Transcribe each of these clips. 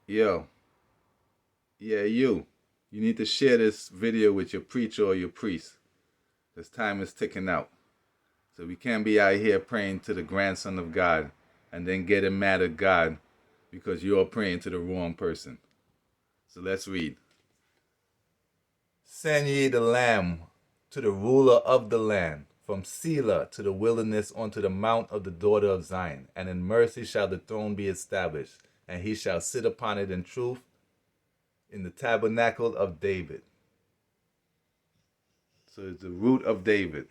Yo, yeah, you. You need to share this video with your preacher or your priest. This time is ticking out. So we can't be out here praying to the grandson of God and then getting mad at God because you're praying to the wrong person. So let's read. Send ye the lamb to the ruler of the land, from Selah to the wilderness unto the mount of the daughter of Zion. And in mercy shall the throne be established, and he shall sit upon it in truth in the tabernacle of David. So it's the root of David.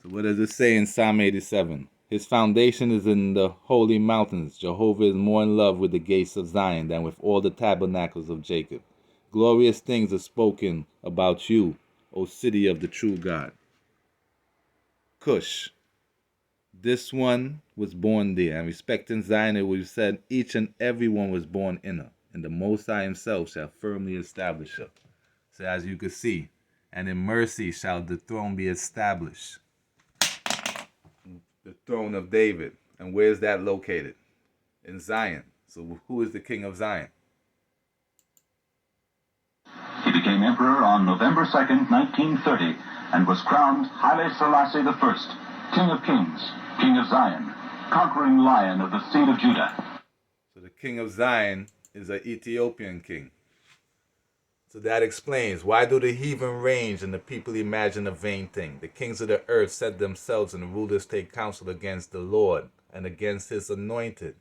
So what does it say in Psalm 87? His foundation is in the holy mountains. Jehovah is more in love with the gates of Zion than with all the tabernacles of Jacob. Glorious things are spoken about you, O city of the true God. Cush. This one was born there, and respecting Zion, it was said, each and every one was born in her, and the Most High himself shall firmly establish her. So as you can see, and in mercy shall the throne be established. The throne of David. And where's that located? In Zion. So who is the king of Zion? He became emperor on November 2nd, 1930, and was crowned Haile Selassie I, King of Kings, King of Zion, conquering lion of the seed of Judah. So the king of Zion is an Ethiopian king. So that explains, why do the heathen range and the people imagine a vain thing? The kings of the earth set themselves and the rulers take counsel against the Lord and against his anointed.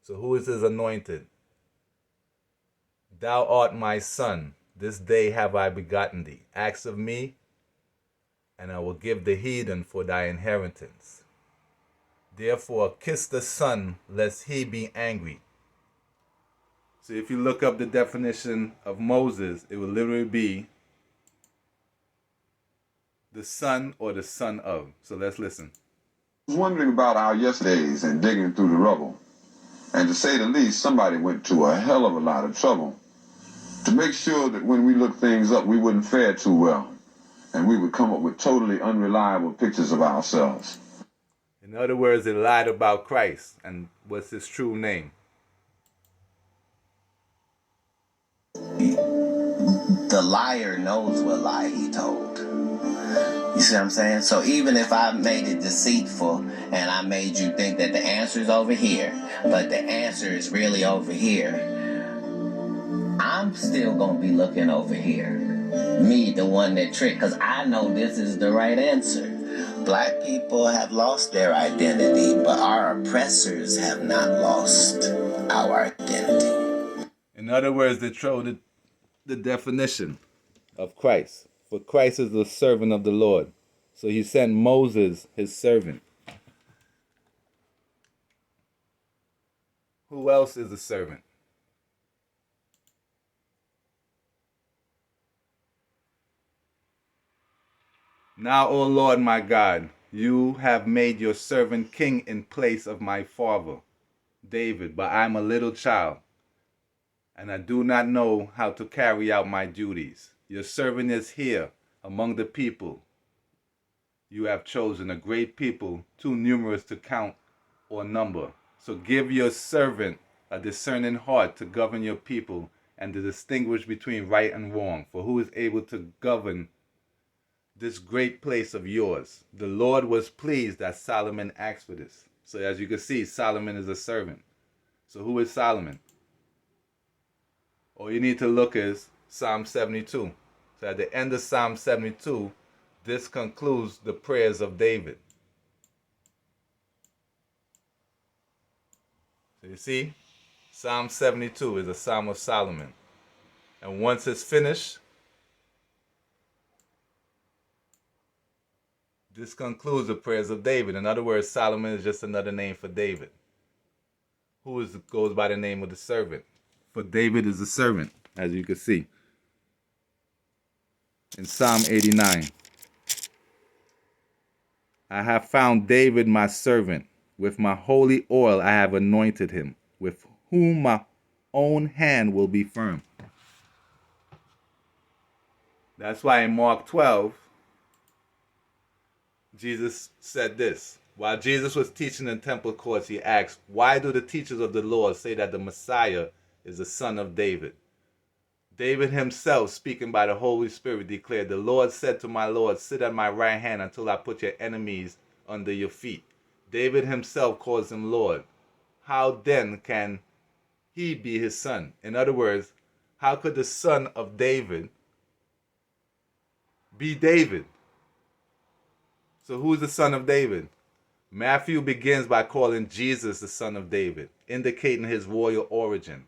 So who is his anointed? Thou art my son. This day have I begotten thee. Ask of me, and I will give the heathen for thy inheritance. Therefore kiss the Son, lest he be angry. So if you look up the definition of Moses, it will literally be the son or the son of. So let's listen. I was wondering about our yesterdays and digging through the rubble. And to say the least, somebody went to a hell of a lot of trouble to make sure that when we looked things up, we wouldn't fare too well. And we would come up with totally unreliable pictures of ourselves. In other words, it lied about Christ and what's his true name. The liar knows what lie he told. You see what I'm saying? So even if I made it deceitful and I made you think that the answer is over here, but the answer is really over here, I'm still going to be looking over here. Me, the one that tricked, because I know this is the right answer. Black people have lost their identity, but our oppressors have not lost our identity. In other words, they throw the definition of Christ. For Christ is the servant of the Lord. So he sent Moses, his servant. Who else is a servant? Now, O Lord my God, you have made your servant king in place of my father, David, but I am a little child, and I do not know how to carry out my duties. Your servant is here among the people. You have chosen a great people, too numerous to count or number. So give your servant a discerning heart to govern your people and to distinguish between right and wrong. For who is able to govern this great place of yours? The Lord was pleased that Solomon asked for this. So as you can see, Solomon is a servant. So who is Solomon? All you need to look is Psalm 72. So at the end of Psalm 72, this concludes the prayers of David. So you see, Psalm 72 is a Psalm of Solomon. And once it's finished, this concludes the prayers of David. In other words, Solomon is just another name for David, who goes by the name of the servant. For David is a servant, as you can see. In Psalm 89, I have found David my servant. With my holy oil I have anointed him, with whom my own hand will be firm. That's why in Mark 12, Jesus said this. While Jesus was teaching in temple courts, he asked, "Why do the teachers of the law say that the Messiah is the son of David?" David himself, speaking by the Holy Spirit, declared, "The Lord said to my Lord, sit at my right hand until I put your enemies under your feet." David himself calls him Lord. How then can he be his son? In other words, how could the son of David be David? So who's the son of David? Matthew begins by calling Jesus the son of David, indicating his royal origin,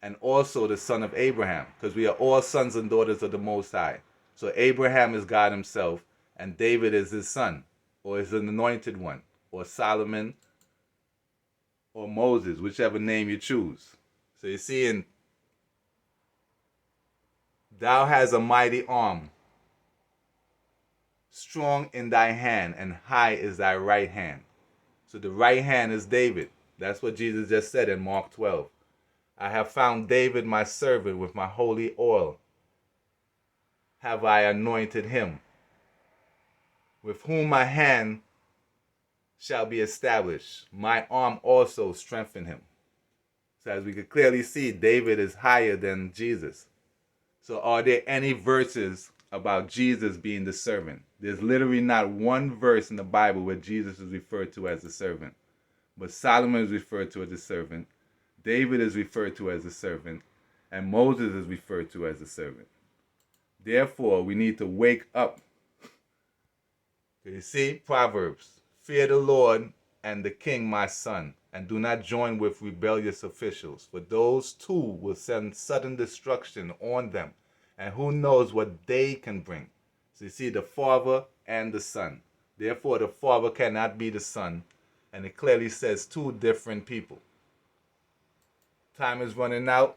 and also the son of Abraham, because we are all sons and daughters of the Most High. So Abraham is God himself, and David is his son, or is an anointed one, or Solomon, or Moses, whichever name you choose. So you see, thou hast a mighty arm, strong in thy hand, and high is thy right hand. So the right hand is David. That's what Jesus just said in Mark 12. I have found David my servant, with my holy oil have I anointed him, with whom my hand shall be established. My arm also strengthen him. So as we could clearly see, David is higher than Jesus. So are there any verses about Jesus being the servant? There's literally not one verse in the Bible where Jesus is referred to as the servant. But Solomon is referred to as the servant. David is referred to as a servant, and Moses is referred to as a servant. Therefore, we need to wake up. You see, Proverbs, fear the Lord and the king, my son, and do not join with rebellious officials, for those too will send sudden destruction on them, and who knows what they can bring. So you see, the Father and the Son. Therefore, the Father cannot be the Son, and it clearly says two different people. Time is running out.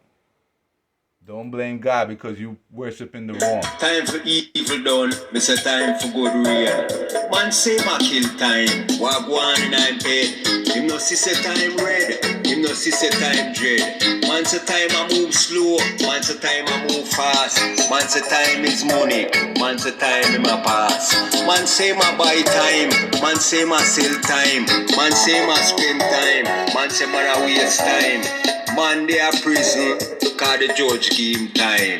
Don't blame God because you worshiping the wrong. Time for evil done, miss a time for good real. Man say ma kill time, walk one in I'm paid. Him no see say time red, him no see say time dread. Man say time I move slow, man say time I move fast. Man say time is money, man say time in my pass. Man say ma buy time, man say ma sell time. Man say ma spend time, man say ma waste time. Man they a prison, cause the judge give him time.